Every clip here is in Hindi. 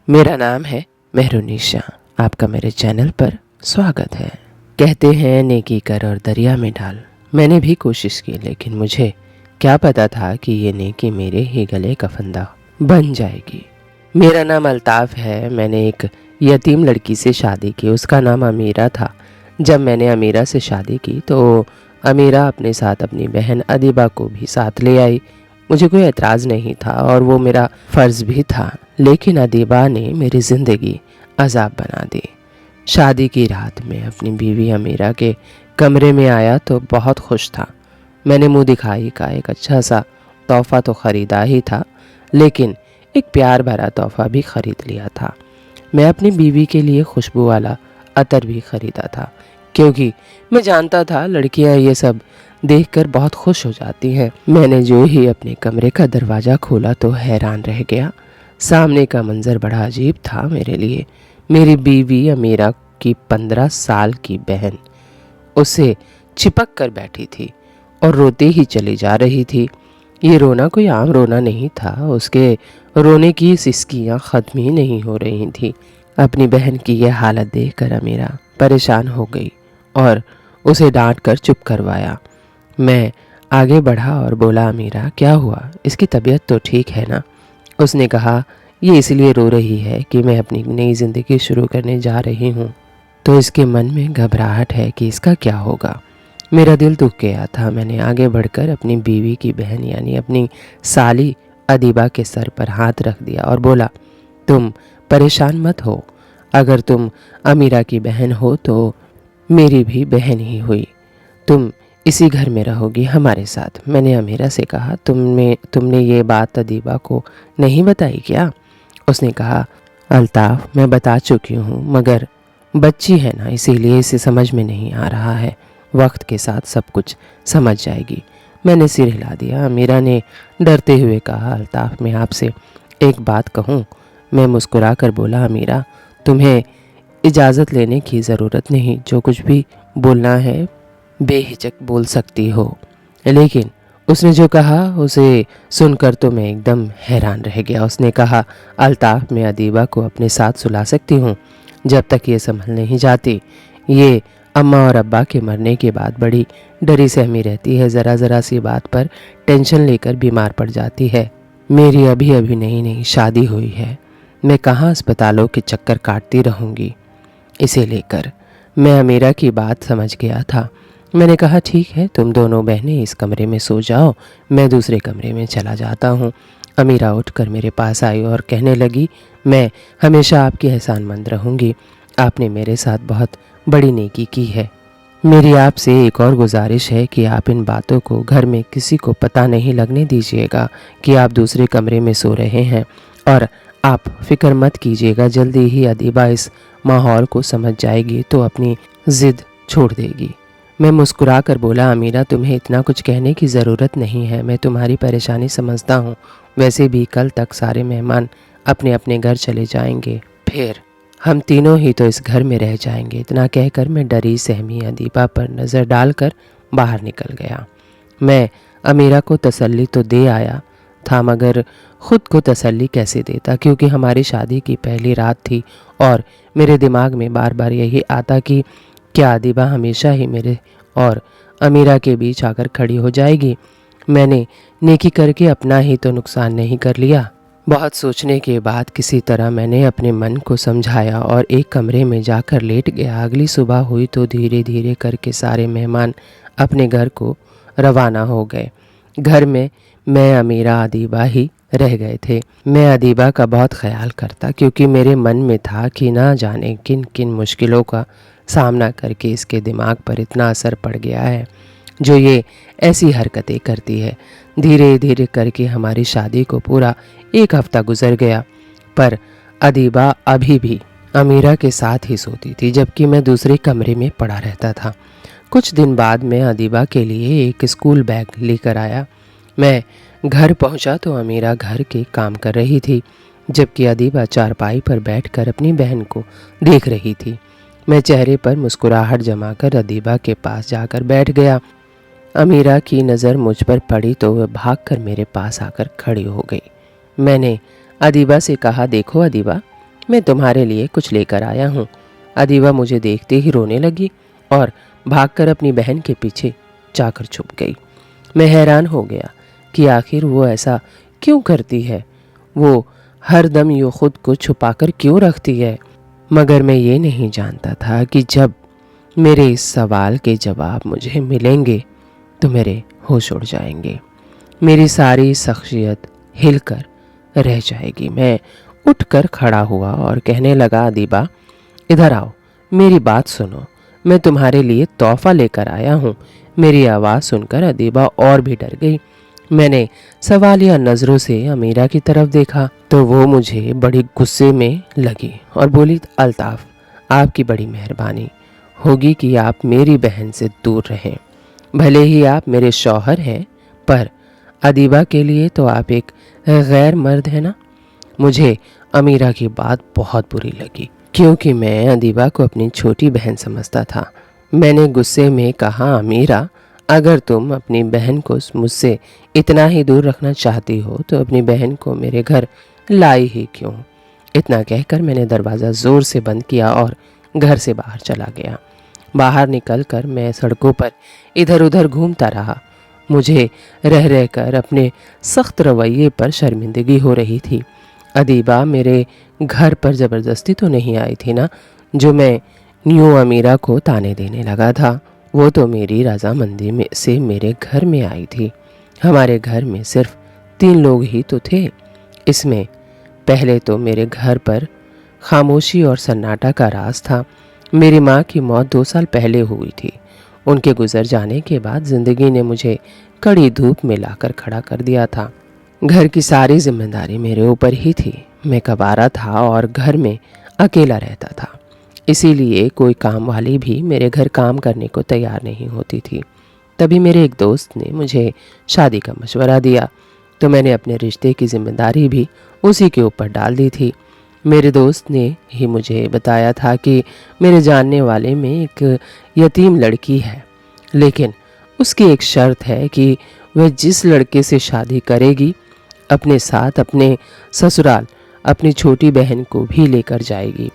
मेरा नाम है मेहरुनिशा। आपका मेरे चैनल पर स्वागत है। कहते हैं नेकी कर और दरिया में डाल। मैंने भी कोशिश की, लेकिन मुझे क्या पता था कि ये नेकी मेरे ही गले का फंदा बन जाएगी। मेरा नाम अल्ताफ़ है। मैंने एक यतीम लड़की से शादी की। उसका नाम अमीरा था। जब मैंने अमीरा से शादी की तो अमीरा अपने साथ अपनी बहन अदीबा को भी साथ ले आई। मुझे कोई एतराज़ नहीं था और वो मेरा फ़र्ज़ भी था, लेकिन अदीबा ने मेरी ज़िंदगी अज़ाब बना दी। शादी की रात में अपनी बीवी अमीरा के कमरे में आया तो बहुत खुश था। मैंने मुंह दिखाई का एक अच्छा सा तोहफ़ा तो ख़रीदा ही था, लेकिन एक प्यार भरा तोहफ़ा भी ख़रीद लिया था। मैं अपनी बीवी के लिए खुशबू वाला अतर भी ख़रीदा था, क्योंकि मैं जानता था लड़कियां ये सब देखकर बहुत खुश हो जाती हैं। मैंने जो ही अपने कमरे का दरवाज़ा खोला तो हैरान रह गया। सामने का मंजर बड़ा अजीब था मेरे लिए। मेरी बीवी अमीरा की 15 साल की बहन उसे चिपक कर बैठी थी और रोते ही चली जा रही थी। ये रोना कोई आम रोना नहीं था। उसके रोने की सिसकियाँ ख़त्म ही नहीं हो रही थी। अपनी बहन की यह हालत देखकर अमीरा परेशान हो गई और उसे डांट कर चुप करवाया। मैं आगे बढ़ा और बोला, अमीरा क्या हुआ? इसकी तबीयत तो ठीक है ना? उसने कहा, ये इसलिए रो रही है कि मैं अपनी नई ज़िंदगी शुरू करने जा रही हूँ, तो इसके मन में घबराहट है कि इसका क्या होगा। मेरा दिल दुख गया था। मैंने आगे बढ़कर अपनी बीवी की बहन यानी अपनी साली अदीबा के सर पर हाथ रख दिया और बोला, तुम परेशान मत हो। अगर तुम अमीरा की बहन हो तो मेरी भी बहन ही हुई। तुम इसी घर में रहोगी हमारे साथ। मैंने अमीरा से कहा, तुमने ये बात अदीबा को नहीं बताई क्या? उसने कहा, अल्ताफ़ मैं बता चुकी हूँ, मगर बच्ची है ना, इसीलिए इसे समझ में नहीं आ रहा है। वक्त के साथ सब कुछ समझ जाएगी। मैंने सिर हिला दिया। अमीरा ने डरते हुए कहा, अल्ताफ़ मैं आपसे एक बात कहूँ? मैं मुस्कुरा कर बोला, अमीरा तुम्हें इजाज़त लेने की ज़रूरत नहीं। जो कुछ भी बोलना है बेहिचक बोल सकती हो। लेकिन उसने जो कहा उसे सुनकर तो मैं एकदम हैरान रह गया। उसने कहा, अल्ताफ़ मैं अदीबा को अपने साथ सुला सकती हूँ जब तक ये संभल नहीं जाती। ये अम्मा और अब्बा के मरने के बाद बड़ी डरी सहमी रहती है। ज़रा ज़रा सी बात पर टेंशन लेकर बीमार पड़ जाती है। मेरी अभी अभी नई नई शादी हुई है। मैं कहाँ अस्पतालों के चक्कर काटती रहूँगी। इसे लेकर मैं अमीरा की बात समझ गया था। मैंने कहा, ठीक है, तुम दोनों बहनें इस कमरे में सो जाओ, मैं दूसरे कमरे में चला जाता हूँ। अमीरा उठकर मेरे पास आई और कहने लगी, मैं हमेशा आपकी एहसानमंद रहूँगी। आपने मेरे साथ बहुत बड़ी नेकी की है। मेरी आपसे एक और गुजारिश है कि आप इन बातों को घर में किसी को पता नहीं लगने दीजिएगा कि आप दूसरे कमरे में सो रहे हैं, और आप फिक्र मत कीजिएगा, जल्दी ही अदीबा इस माहौल को समझ जाएगी तो अपनी ज़िद छोड़ देगी। मैं मुस्कुरा कर बोला, अमीरा तुम्हें इतना कुछ कहने की ज़रूरत नहीं है। मैं तुम्हारी परेशानी समझता हूँ। वैसे भी कल तक सारे मेहमान अपने अपने घर चले जाएंगे, फिर हम तीनों ही तो इस घर में रह जाएंगे। इतना कहकर मैं डरी सहमी अदीबा पर नज़र डालकर बाहर निकल गया। मैं अमीरा को तसल्ली तो दे आया था, मगर ख़ुद को तसल्ली कैसे देता, क्योंकि हमारी शादी की पहली रात थी और मेरे दिमाग में बार बार यही आता कि क्या अदीबा हमेशा ही मेरे और अमीरा के बीच आकर खड़ी हो जाएगी। मैंने नेकी करके अपना ही तो नुकसान नहीं कर लिया। बहुत सोचने के बाद किसी तरह मैंने अपने मन को समझाया और एक कमरे में जाकर लेट गया। अगली सुबह हुई तो धीरे धीरे करके सारे मेहमान अपने घर को रवाना हो गए। घर में मैं अमीरा अदीबा ही रह गए थे। मैं अदीबा का बहुत ख्याल करता, क्योंकि मेरे मन में था कि ना जाने किन किन मुश्किलों का सामना करके इसके दिमाग पर इतना असर पड़ गया है जो ये ऐसी हरकतें करती है। धीरे धीरे करके हमारी शादी को पूरा एक हफ्ता गुजर गया, पर अदीबा अभी भी अमीरा के साथ ही सोती थी, जबकि मैं दूसरे कमरे में पड़ा रहता था। कुछ दिन बाद मैं अदीबा के लिए एक स्कूल बैग लेकर आया। मैं घर पहुंचा तो अमीरा घर के काम कर रही थी, जबकि अदीबा चारपाई पर बैठकर अपनी बहन को देख रही थी। मैं चेहरे पर मुस्कुराहट जमाकर अदीबा के पास जाकर बैठ गया। अमीरा की नज़र मुझ पर पड़ी तो वह भागकर मेरे पास आकर खड़ी हो गई। मैंने अदीबा से कहा, देखो अदीबा, मैं तुम्हारे लिए कुछ लेकर आया हूँ। अदीबा मुझे देखते ही रोने लगी और भागकर अपनी बहन के पीछे जाकर छुप गई। मैं हैरान हो गया कि आखिर वो ऐसा क्यों करती है। वो हर दम यूँ खुद को छुपाकर क्यों रखती है। मगर मैं ये नहीं जानता था कि जब मेरे इस सवाल के जवाब मुझे मिलेंगे तो मेरे होश उड़ जाएंगे। मेरी सारी शख्सियत हिलकर रह जाएगी। मैं उठकर खड़ा हुआ और कहने लगा, अदीबा इधर आओ, मेरी बात सुनो, मैं तुम्हारे लिए तोहफा लेकर आया हूँ। मेरी आवाज़ सुनकर अदीबा और भी डर गई। मैंने सवालिया नज़रों से अमीरा की तरफ देखा तो वो मुझे बड़ी गुस्से में लगी और बोली, अल्ताफ़ आपकी बड़ी मेहरबानी होगी कि आप मेरी बहन से दूर रहें। भले ही आप मेरे शौहर हैं, पर अदीबा के लिए तो आप एक गैर मर्द है ना। मुझे अमीरा की बात बहुत बुरी लगी क्योंकि मैं अदीबा को अपनी छोटी बहन समझता था। मैंने गुस्से में कहा, अमीरा अगर तुम अपनी बहन को मुझसे इतना ही दूर रखना चाहती हो तो अपनी बहन को मेरे घर लाई ही क्यों। इतना कहकर मैंने दरवाज़ा ज़ोर से बंद किया और घर से बाहर चला गया। बाहर निकलकर मैं सड़कों पर इधर उधर घूमता रहा। मुझे रह रहकर अपने सख्त रवैये पर शर्मिंदगी हो रही थी। अदीबा मेरे घर पर ज़बरदस्ती तो नहीं आई थी ना, जो मैं न्यू अमीरा को ताने देने लगा था। वो तो मेरी रजामंदी में से मेरे घर में आई थी। हमारे घर में सिर्फ 3 लोग ही तो थे। इसमें पहले तो मेरे घर पर खामोशी और सन्नाटा का राज था। मेरी माँ की मौत 2 साल पहले हुई थी। उनके गुजर जाने के बाद ज़िंदगी ने मुझे कड़ी धूप में लाकर खड़ा कर दिया था। घर की सारी जिम्मेदारी मेरे ऊपर ही थी। मैं कबारा था और घर में अकेला रहता था, इसीलिए कोई काम वाली भी मेरे घर काम करने को तैयार नहीं होती थी। तभी मेरे एक दोस्त ने मुझे शादी का मशवरा दिया तो मैंने अपने रिश्ते की जिम्मेदारी भी उसी के ऊपर डाल दी थी। मेरे दोस्त ने ही मुझे बताया था कि मेरे जानने वाले में एक यतीम लड़की है, लेकिन उसकी एक शर्त है कि वह जिस लड़के से शादी करेगी अपने साथ अपने ससुराल अपनी छोटी बहन को भी लेकर जाएगी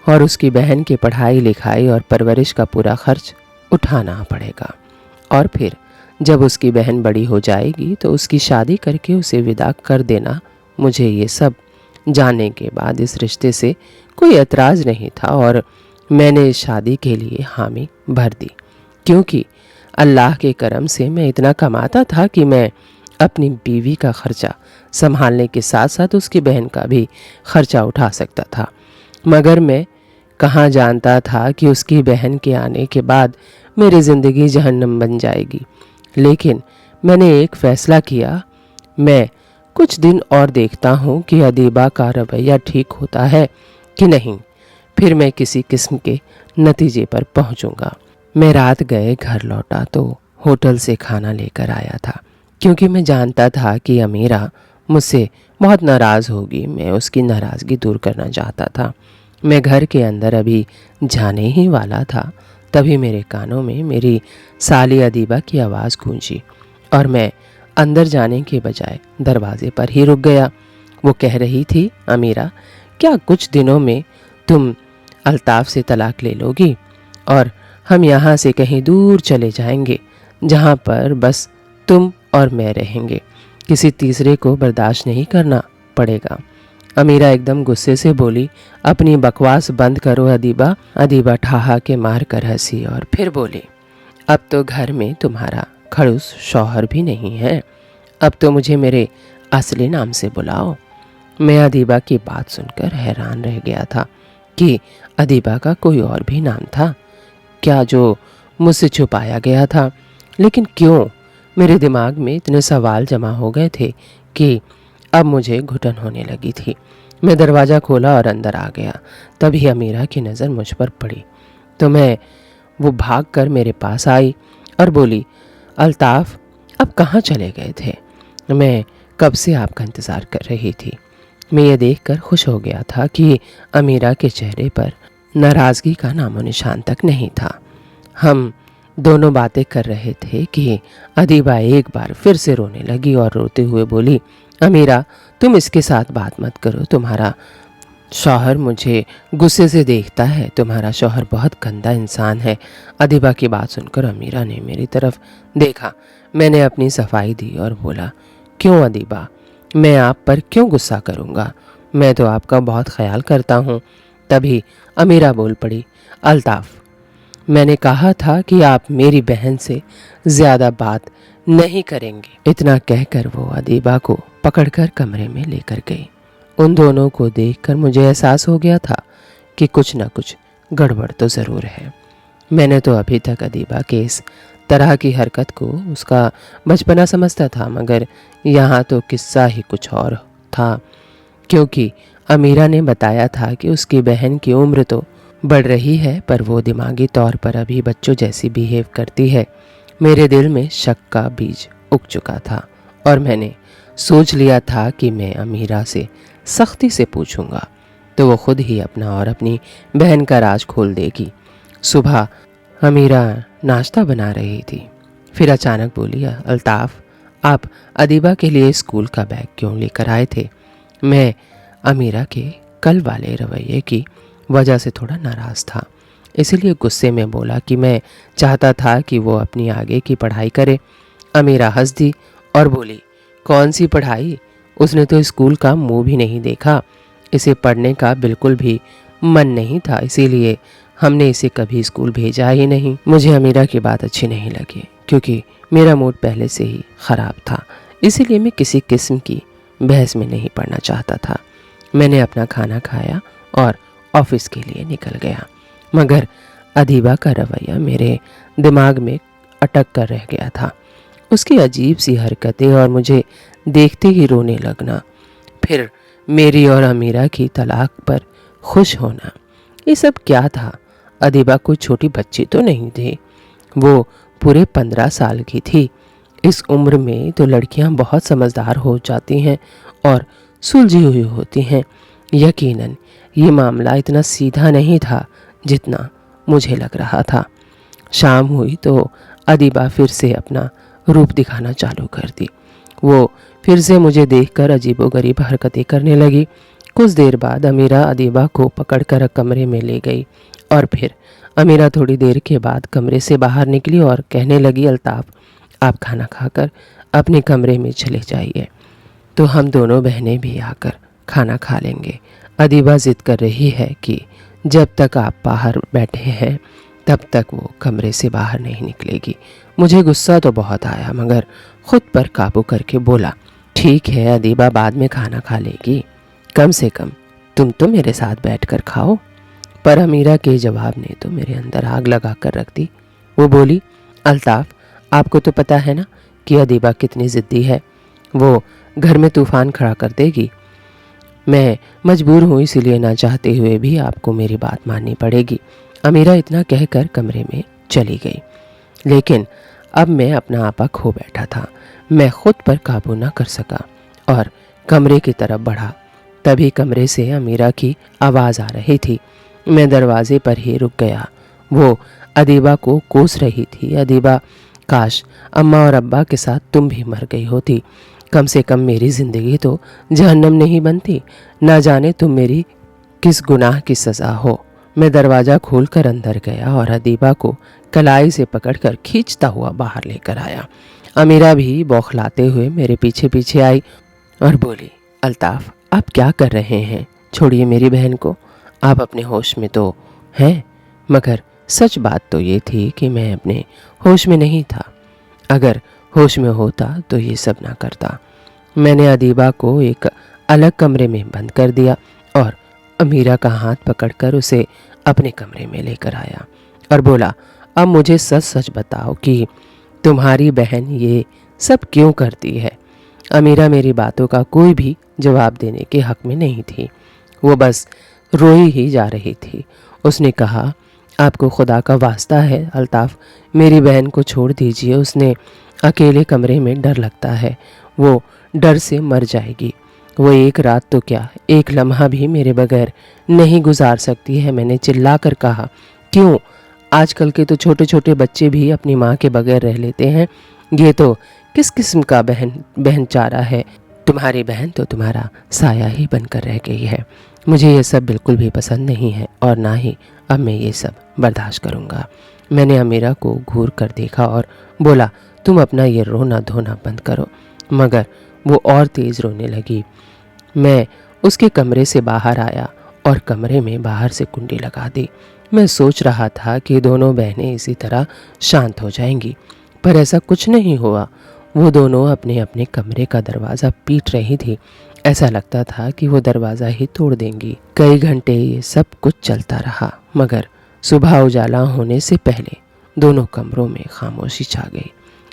और उसकी बहन की पढ़ाई लिखाई और परवरिश का पूरा खर्च उठाना पड़ेगा। और फिर जब उसकी बहन बड़ी हो जाएगी तो उसकी शादी करके उसे विदा कर देना। मुझे ये सब जानने के बाद इस रिश्ते से कोई एतराज़ नहीं था और मैंने इस शादी के लिए हामी भर दी, क्योंकि अल्लाह के करम से मैं इतना कमाता था कि मैं अपनी बीवी का खर्चा संभालने के साथ साथ उसकी बहन का भी खर्चा उठा सकता था। मगर मैं कहाँ जानता था कि उसकी बहन के आने के बाद मेरी ज़िंदगी जहन्नम बन जाएगी। लेकिन मैंने एक फ़ैसला किया, मैं कुछ दिन और देखता हूँ कि अदीबा का रवैया ठीक होता है कि नहीं, फिर मैं किसी किस्म के नतीजे पर पहुँचूँगा। मैं रात गए घर लौटा तो होटल से खाना लेकर आया था, क्योंकि मैं जानता था कि अमीरा मुझसे बहुत नाराज़ होगी। मैं उसकी नाराज़गी दूर करना चाहता था। मैं घर के अंदर अभी जाने ही वाला था, तभी मेरे कानों में मेरी साली अदीबा की आवाज़ गूंजी और मैं अंदर जाने के बजाय दरवाजे पर ही रुक गया। वो कह रही थी, अमीरा क्या कुछ दिनों में तुम अल्ताफ़ से तलाक ले लोगी और हम यहाँ से कहीं दूर चले जाएंगे, जहाँ पर बस तुम और मैं रहेंगे। किसी तीसरे को बर्दाश्त नहीं करना पड़ेगा। अमीरा एकदम गुस्से से बोली, अपनी बकवास बंद करो अदीबा। अदीबा ठहाके के मार कर हंसी और फिर बोली, अब तो घर में तुम्हारा खड़ूस शौहर भी नहीं है, अब तो मुझे मेरे असली नाम से बुलाओ। मैं अदीबा की बात सुनकर हैरान रह गया था कि अदीबा का कोई और भी नाम था क्या जो मुझसे छुपाया गया था। लेकिन क्यों? मेरे दिमाग में इतने सवाल जमा हो गए थे कि अब मुझे घुटन होने लगी थी। मैं दरवाज़ा खोला और अंदर आ गया। तभी अमीरा की नज़र मुझ पर पड़ी तो वो भागकर मेरे पास आई और बोली, अल्ताफ़ अब कहाँ चले गए थे? मैं कब से आपका इंतज़ार कर रही थी। मैं ये देखकर खुश हो गया था कि अमीरा के चेहरे पर नाराज़गी का नामो निशान तक नहीं था। हम दोनों बातें कर रहे थे कि अदीबा एक बार फिर से रोने लगी और रोते हुए बोली, अमीरा तुम इसके साथ बात मत करो, तुम्हारा शौहर मुझे गुस्से से देखता है। तुम्हारा शौहर बहुत गंदा इंसान है। अदीबा की बात सुनकर अमीरा ने मेरी तरफ देखा। मैंने अपनी सफाई दी और बोला, क्यों अदीबा, मैं आप पर क्यों गुस्सा करूँगा? मैं तो आपका बहुत ख्याल करता हूँ। तभी अमीरा बोल पड़ी, अल्ताफ़, मैंने कहा था कि आप मेरी बहन से ज़्यादा बात नहीं करेंगे। इतना कहकर वो अदीबा को पकड़कर कमरे में लेकर गई। उन दोनों को देखकर मुझे एहसास हो गया था कि कुछ न कुछ गड़बड़ तो ज़रूर है। मैंने तो अभी तक अदीबा के इस तरह की हरकत को उसका बचपना समझता था, मगर यहाँ तो किस्सा ही कुछ और था, क्योंकि अमीरा ने बताया था कि उसकी बहन की उम्र तो बढ़ रही है पर वो दिमागी तौर पर अभी बच्चों जैसी बिहेव करती है। मेरे दिल में शक का बीज उग चुका था और मैंने सोच लिया था कि मैं अमीरा से सख्ती से पूछूंगा तो वो खुद ही अपना और अपनी बहन का राज खोल देगी। सुबह अमीरा नाश्ता बना रही थी, फिर अचानक बोली, अल्ताफ़, आप अदीबा के लिए स्कूल का बैग क्यों लेकर आए थे? मैं अमीरा के कल वाले रवैये की वजह से थोड़ा नाराज़ था, इसीलिए गुस्से में बोला कि मैं चाहता था कि वो अपनी आगे की पढ़ाई करे। अमीरा हंस दी और बोली, कौन सी पढ़ाई? उसने तो स्कूल का मुंह भी नहीं देखा। इसे पढ़ने का बिल्कुल भी मन नहीं था, इसीलिए हमने इसे कभी स्कूल भेजा ही नहीं। मुझे अमीरा की बात अच्छी नहीं लगी क्योंकि मेरा मूड पहले से ही ख़राब था, इसीलिए मैं किसी किस्म की बहस में नहीं पड़ना चाहता था। मैंने अपना खाना खाया और ऑफिस के लिए निकल गया, मगर अदीबा का रवैया मेरे दिमाग में अटक कर रह गया था। उसकी अजीब सी हरकतें और मुझे देखते ही रोने लगना, फिर मेरी और अमीरा की तलाक पर खुश होना, ये सब क्या था? अदीबा कोई छोटी बच्ची तो नहीं थी, वो पूरे 15 साल की थी। इस उम्र में तो लड़कियां बहुत समझदार हो जाती हैं और सुलझी हुई होती हैं। यकीनन ये मामला इतना सीधा नहीं था जितना मुझे लग रहा था। शाम हुई तो अदीबा फिर से अपना रूप दिखाना चालू कर दी। वो फिर से मुझे देखकर अजीबोगरीब हरकतें करने लगी। कुछ देर बाद अमीरा अदीबा को पकड़कर कमरे में ले गई और फिर अमीरा थोड़ी देर के बाद कमरे से बाहर निकली और कहने लगी, अल्ताफ़, आप खाना खाकर अपने कमरे में चले जाइए, तो हम दोनों बहनें भी आकर खाना खा लेंगे। अदीबा ज़िद कर रही है कि जब तक आप बाहर बैठे हैं तब तक वो कमरे से बाहर नहीं निकलेगी। मुझे गुस्सा तो बहुत आया, मगर खुद पर काबू करके बोला, ठीक है अदीबा बाद में खाना खा लेगी, कम से कम तुम तो मेरे साथ बैठकर खाओ। पर अमीरा के जवाब ने तो मेरे अंदर आग लगा कर रख दी। वो बोली, अल्ताफ़, आपको तो पता है ना कि अदीबा कितनी ज़िद्दी है, वो घर में तूफ़ान खड़ा कर देगी। मैं मजबूर हूँ, इसीलिए ना चाहते हुए भी आपको मेरी बात माननी पड़ेगी। अमीरा इतना कहकर कमरे में चली गई, लेकिन अब मैं अपना आपा खो बैठा था। मैं खुद पर काबू ना कर सका और कमरे की तरफ बढ़ा। तभी कमरे से अमीरा की आवाज़ आ रही थी। मैं दरवाजे पर ही रुक गया। वो अदीबा को कोस रही थी, अदीबा, काश अम्मा और अब्बा के साथ तुम भी मर गई होती, कम से कम मेरी ज़िंदगी तो जहन्नम नहीं बनती। ना जाने तुम मेरी किस गुनाह की सज़ा हो। मैं दरवाज़ा खोलकर अंदर गया और अदीबा को कलाई से पकड़कर खींचता हुआ बाहर लेकर आया। अमीरा भी बौखलाते हुए मेरे पीछे पीछे आई और बोली, अल्ताफ़, आप क्या कर रहे हैं? छोड़िए मेरी बहन को, आप अपने होश में तो हैं। मगर सच बात तो ये थी कि मैं अपने होश में नहीं था। अगर होश में होता तो ये सब ना करता। मैंने अदीबा को एक अलग कमरे में बंद कर दिया और अमीरा का हाथ पकड़कर उसे अपने कमरे में लेकर आया और बोला, अब मुझे सच सच बताओ कि तुम्हारी बहन ये सब क्यों करती है? अमीरा मेरी बातों का कोई भी जवाब देने के हक में नहीं थी, वो बस रोई ही जा रही थी। उसने कहा, आपको खुदा का वास्ता है अल्ताफ़, मेरी बहन को छोड़ दीजिए, उसने अकेले कमरे में डर लगता है, वो डर से मर जाएगी। वो एक रात तो क्या, एक लम्हा भी मेरे बगैर नहीं गुजार सकती है। मैंने चिल्ला कर कहा, क्यों? आजकल के तो छोटे छोटे बच्चे भी अपनी माँ के बगैर रह लेते हैं, ये तो किस किस्म का बहन चारा है? तुम्हारी बहन तो तुम्हारा साया ही बनकर रह गई है। मुझे ये सब बिल्कुल भी पसंद नहीं है और ना ही अब मैं ये सब बर्दाश्त करूँगा। मैंने अमीरा को घूर कर देखा और बोला, तुम अपना ये रोना धोना बंद करो। मगर वो और तेज़ रोने लगी। मैं उसके कमरे से बाहर आया और कमरे में बाहर से कुंडी लगा दी। मैं सोच रहा था कि दोनों बहनें इसी तरह शांत हो जाएंगी, पर ऐसा कुछ नहीं हुआ। वो दोनों अपने अपने कमरे का दरवाज़ा पीट रही थी। ऐसा लगता था कि वो दरवाज़ा ही तोड़ देंगी। कई घंटे ये सब कुछ चलता रहा, मगर सुबह उजाला होने से पहले दोनों कमरों में खामोशी छा गई।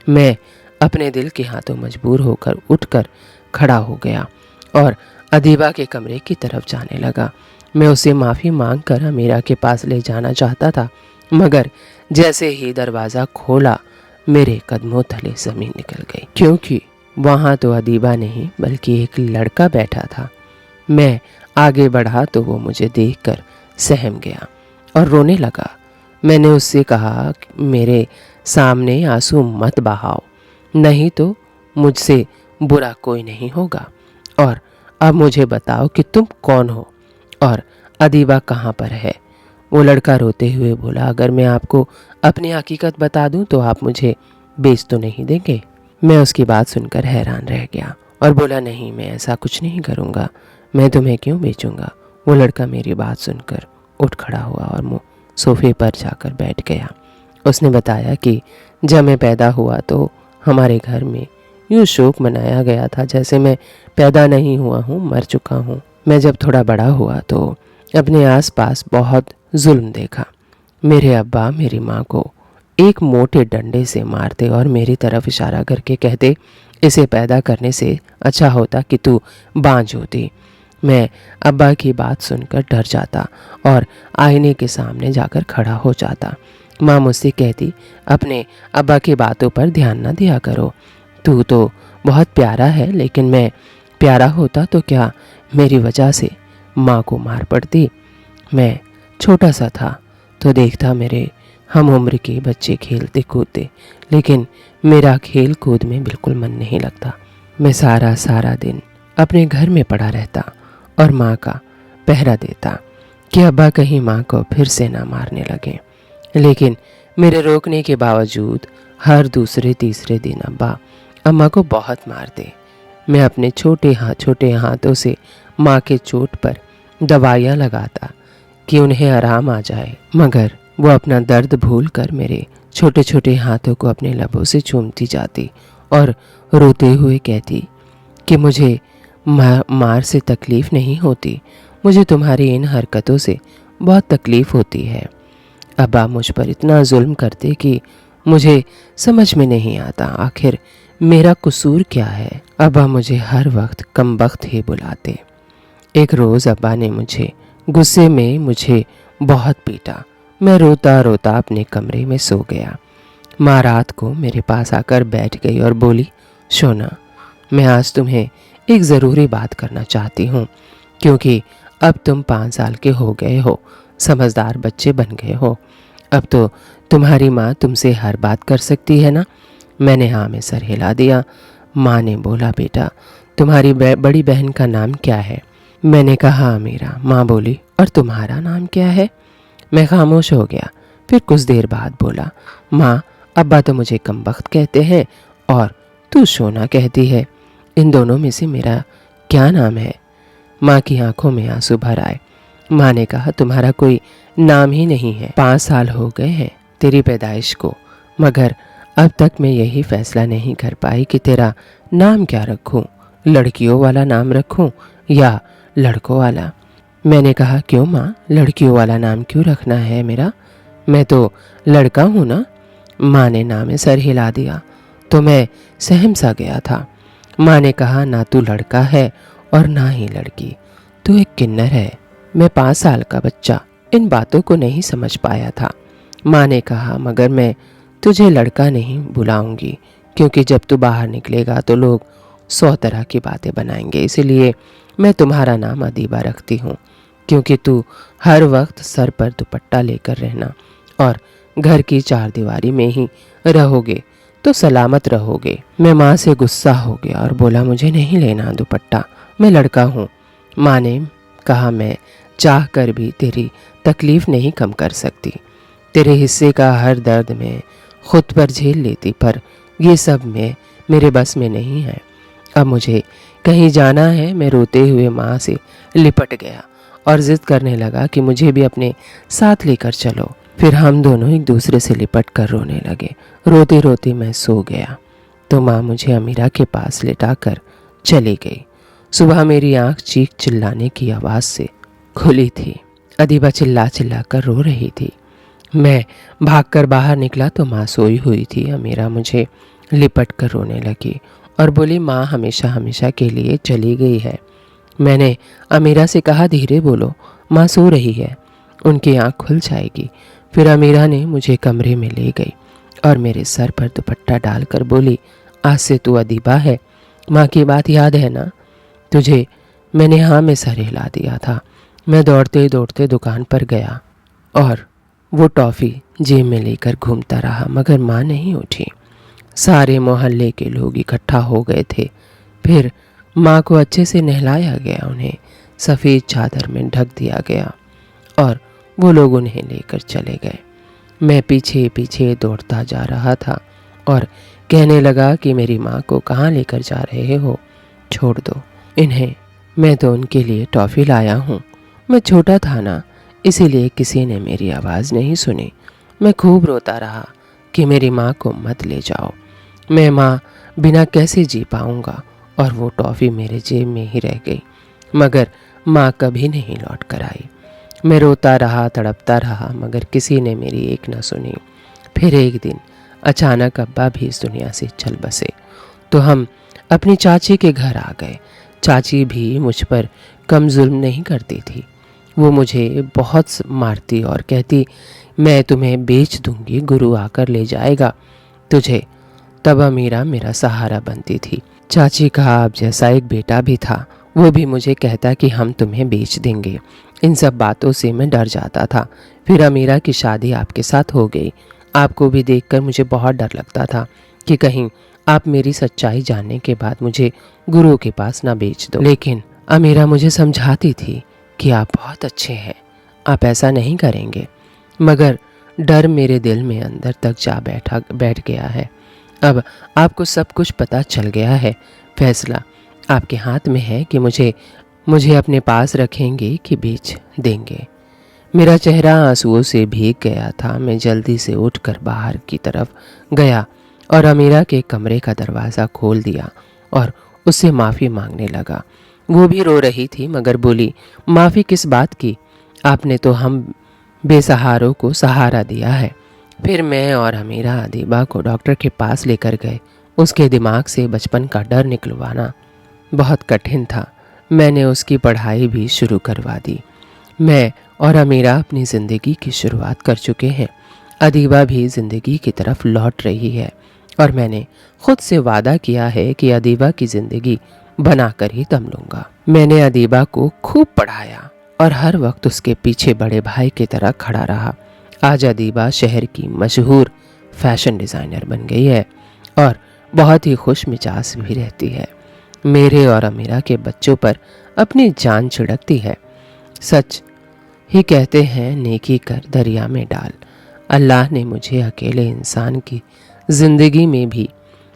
मैं अपने दिल के हाथों मजबूर होकर उठकर खड़ा हो गया और अदीबा के कमरे की तरफ जाने लगा। मैं उसे माफ़ी मांगकर अमीरा के पास ले जाना चाहता था, मगर जैसे ही दरवाज़ा खोला मेरे कदमों तले ज़मीन निकल गई, क्योंकि वहाँ तो अदीबा नहीं बल्कि एक लड़का बैठा था। मैं आगे बढ़ा तो वो मुझे देखकर सहम गया और रोने लगा। मैंने उससे कहा, मेरे सामने आंसू मत बहाओ, नहीं तो मुझसे बुरा कोई नहीं होगा। और अब मुझे बताओ कि तुम कौन हो और अदीबा कहाँ पर है। वो लड़का रोते हुए बोला, अगर मैं आपको अपनी हकीकत बता दूं तो आप मुझे बेच तो नहीं देंगे। मैं उसकी बात सुनकर हैरान रह गया और बोला, नहीं, मैं ऐसा कुछ नहीं करूँगा, मैं तुम्हें क्यों बेचूंगा। वो लड़का मेरी बात सुनकर उठ खड़ा हुआ और मुँह सोफे पर जाकर बैठ गया। उसने बताया कि जब मैं पैदा हुआ तो हमारे घर में यूँ शोक मनाया गया था जैसे मैं पैदा नहीं हुआ हूँ, मर चुका हूँ। मैं जब थोड़ा बड़ा हुआ तो अपने आसपास बहुत जुल्म देखा। मेरे अब्बा मेरी माँ को एक मोटे डंडे से मारते और मेरी तरफ इशारा करके कहते, इसे पैदा करने से अच्छा होता कि तू बांझ होती। मैं अब्बा की बात सुनकर डर जाता और आईने के सामने जाकर खड़ा हो जाता। माँ मुझसे कहती, अपने अब्बा की बातों पर ध्यान ना दिया करो, तू तो बहुत प्यारा है, लेकिन मैं प्यारा होता तो क्या मेरी वजह से माँ को मार पड़ती। मैं छोटा सा था तो देखता मेरे हम उम्र के बच्चे खेलते कूदते, लेकिन मेरा खेल कूद में बिल्कुल मन नहीं लगता। मैं सारा दिन अपने घर में पड़ा रहता और माँ का पहरा देता कि अब्बा कहीं माँ को फिर से ना मारने लगे। लेकिन मेरे रोकने के बावजूद हर दूसरे तीसरे दिन अब्बा अम्मा को बहुत मारते। मैं अपने छोटे हाथों से माँ के चोट पर दवाइयाँ लगाता कि उन्हें आराम आ जाए, मगर वो अपना दर्द भूलकर मेरे छोटे छोटे हाथों को अपने लबों से चूमती जाती और रोते हुए कहती कि मुझे मार से तकलीफ़ नहीं होती, मुझे तुम्हारी इन हरकतों से बहुत तकलीफ़ होती है। अब्बा मुझ पर इतना जुल्म करते कि मुझे समझ में नहीं आता आखिर मेरा कसूर क्या है। अब्बा मुझे हर वक्त कम वक्त ही बुलाते। एक रोज़ अब्बा ने मुझे गुस्से में मुझे बहुत पीटा। मैं रोता रोता अपने कमरे में सो गया। माँ रात को मेरे पास आकर बैठ गई और बोली, सोना, मैं आज तुम्हें एक ज़रूरी बात करना चाहती हूँ, क्योंकि अब तुम 5 साल के हो गए हो, समझदार बच्चे बन गए हो। अब तो तुम्हारी माँ तुमसे हर बात कर सकती है ना। मैंने हाँ में सर हिला दिया। माँ ने बोला, बेटा तुम्हारी बड़ी बहन का नाम क्या है। मैंने कहा, अमीरा। माँ बोली, और तुम्हारा नाम क्या है। मैं खामोश हो गया। फिर कुछ देर बाद बोला, माँ अब्बा तो मुझे कम वक्त कहते हैं और तू सोना कहती है, इन दोनों में से मेरा क्या नाम है। माँ की आंखों में आंसू भर आए। माँ ने कहा, तुम्हारा कोई नाम ही नहीं है। 5 साल हो गए हैं तेरी पैदाइश को, मगर अब तक मैं यही फैसला नहीं कर पाई कि तेरा नाम क्या रखूं, लड़कियों वाला नाम रखूं या लड़कों वाला। मैंने कहा, क्यों माँ, लड़कियों वाला नाम क्यों रखना है मेरा, मैं तो लड़का हूँ ना। माँ ने ना में सर हिला दिया तो मैं सहम सा गया था। माँ ने कहा, ना तू लड़का है और ना ही लड़की, तू एक किन्नर है। मैं 5 साल का बच्चा इन बातों को नहीं समझ पाया था। माँ ने कहा, मगर मैं तुझे लड़का नहीं बुलाऊंगी, क्योंकि जब तू बाहर निकलेगा तो लोग 100 तरह की बातें बनाएंगे, इसलिए मैं तुम्हारा नाम अदीबा रखती हूँ, क्योंकि तू हर वक्त सर पर दुपट्टा लेकर रहना और घर की 4 दीवारी में ही रहोगे। तो सलामत रहोगे। मैं माँ से गुस्सा हो गया और बोला मुझे नहीं लेना दुपट्टा, मैं लड़का हूँ। माँ ने कहा मैं चाह कर भी तेरी तकलीफ नहीं कम कर सकती। तेरे हिस्से का हर दर्द मैं खुद पर झेल लेती, पर ये सब मेरे बस में नहीं है। अब मुझे कहीं जाना है। मैं रोते हुए माँ से लिपट गया और जिद करने लगा कि मुझे भी अपने साथ लेकर चलो। फिर हम दोनों एक दूसरे से लिपट कर रोने लगे। रोते रोते मैं सो गया तो माँ मुझे अमीरा के पास लेटाकर चली गई। सुबह मेरी आंख चीख चिल्लाने की आवाज़ से खुली थी। अदीबा चिल्ला चिल्ला कर रो रही थी। मैं भागकर बाहर निकला तो माँ सोई हुई थी। अमीरा मुझे लिपट कर रोने लगी और बोली माँ हमेशा हमेशा के लिए चली गई है। मैंने अमीरा से कहा धीरे बोलो, माँ सो रही है, उनकी आँख खुल जाएगी। फिर अमीरा ने मुझे कमरे में ले गई और मेरे सर पर दुपट्टा डालकर बोली आज से तू अदीबा है। माँ की बात याद है ना तुझे? मैंने हाँ में सर हिला दिया था। मैं दौड़ते दौड़ते दुकान पर गया और वो टॉफ़ी जेब में लेकर घूमता रहा, मगर माँ नहीं उठी। सारे मोहल्ले के लोग इकट्ठा हो गए थे। फिर माँ को अच्छे से नहलाया गया, उन्हें सफ़ेद चादर में ढक दिया गया और वो लोग उन्हें लेकर चले गए। मैं पीछे पीछे दौड़ता जा रहा था और कहने लगा कि मेरी माँ को कहाँ लेकर जा रहे हो, छोड़ दो इन्हें, मैं तो उनके लिए टॉफ़ी लाया हूँ। मैं छोटा था ना, इसीलिए किसी ने मेरी आवाज़ नहीं सुनी। मैं खूब रोता रहा कि मेरी माँ को मत ले जाओ, मैं माँ बिना कैसे जी पाऊँगा। और वो टॉफ़ी मेरे जेब में ही रह गई, मगर माँ कभी नहीं लौट कर आई। मैं रोता रहा तड़पता रहा, मगर किसी ने मेरी एक न सुनी। फिर एक दिन अचानक अब्बा भी इस दुनिया से चल बसे तो हम अपनी चाची के घर आ गए। चाची भी मुझ पर कम जुल्म नहीं करती थी। वो मुझे बहुत मारती और कहती मैं तुम्हें बेच दूंगी, गुरु आकर ले जाएगा तुझे। तब अमीरा मेरा सहारा बनती थी। चाची का आप जैसा एक बेटा भी था, वो भी मुझे कहता कि हम तुम्हें बेच देंगे। इन सब बातों से मैं डर जाता था। फिर अमीरा की शादी आपके साथ हो गई। आपको भी देखकर मुझे बहुत डर लगता था कि कहीं आप मेरी सच्चाई जानने के बाद मुझे गुरु के पास ना बेच दो। लेकिन अमीरा मुझे समझाती थी कि आप बहुत अच्छे हैं, आप ऐसा नहीं करेंगे। मगर डर मेरे दिल में अंदर तक जा बैठ गया है। अब आपको सब कुछ पता चल गया है। फैसला आपके हाथ में है कि मुझे अपने पास रखेंगे कि बेच देंगे। मेरा चेहरा आंसुओं से भीग गया था। मैं जल्दी से उठकर बाहर की तरफ गया और अमीरा के कमरे का दरवाज़ा खोल दिया और उससे माफ़ी मांगने लगा। वो भी रो रही थी, मगर बोली माफ़ी किस बात की, आपने तो हम बेसहारों को सहारा दिया है। फिर मैं और अमीरा अदीबा को डॉक्टर के पास लेकर गए। उसके दिमाग से बचपन का डर निकलवाना बहुत कठिन था। मैंने उसकी पढ़ाई भी शुरू करवा दी। मैं और अमीरा अपनी ज़िंदगी की शुरुआत कर चुके हैं। अदीबा भी ज़िंदगी की तरफ लौट रही है और मैंने खुद से वादा किया है कि अदीबा की ज़िंदगी बनाकर ही दम लूँगा। मैंने अदीबा को खूब पढ़ाया और हर वक्त उसके पीछे बड़े भाई की तरह खड़ा रहा। आज अदीबा शहर की मशहूर फैशन डिज़ाइनर बन गई है और बहुत ही खुश मिजाज भी रहती है। मेरे और अमीरा के बच्चों पर अपनी जान छिड़कती है। सच ही कहते हैं नेकी कर दरिया में डाल। अल्लाह ने मुझे अकेले इंसान की ज़िंदगी में भी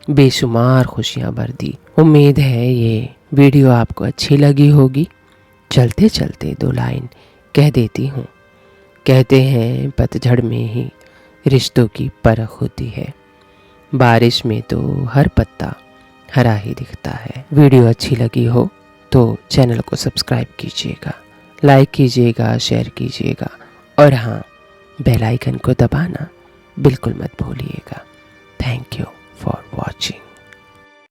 बेशुमार खुशियाँ भर दी। उम्मीद है ये वीडियो आपको अच्छी लगी होगी। चलते चलते 2 लाइन कह देती हूँ। कहते हैं पतझड़ में ही रिश्तों की परख होती है, बारिश में तो हर पत्ता हरा ही दिखता है। वीडियो अच्छी लगी हो तो चैनल को सब्सक्राइब कीजिएगा, लाइक कीजिएगा, शेयर कीजिएगा और हाँ, बेल आइकन को दबाना बिल्कुल मत भूलिएगा। Thank you for watching.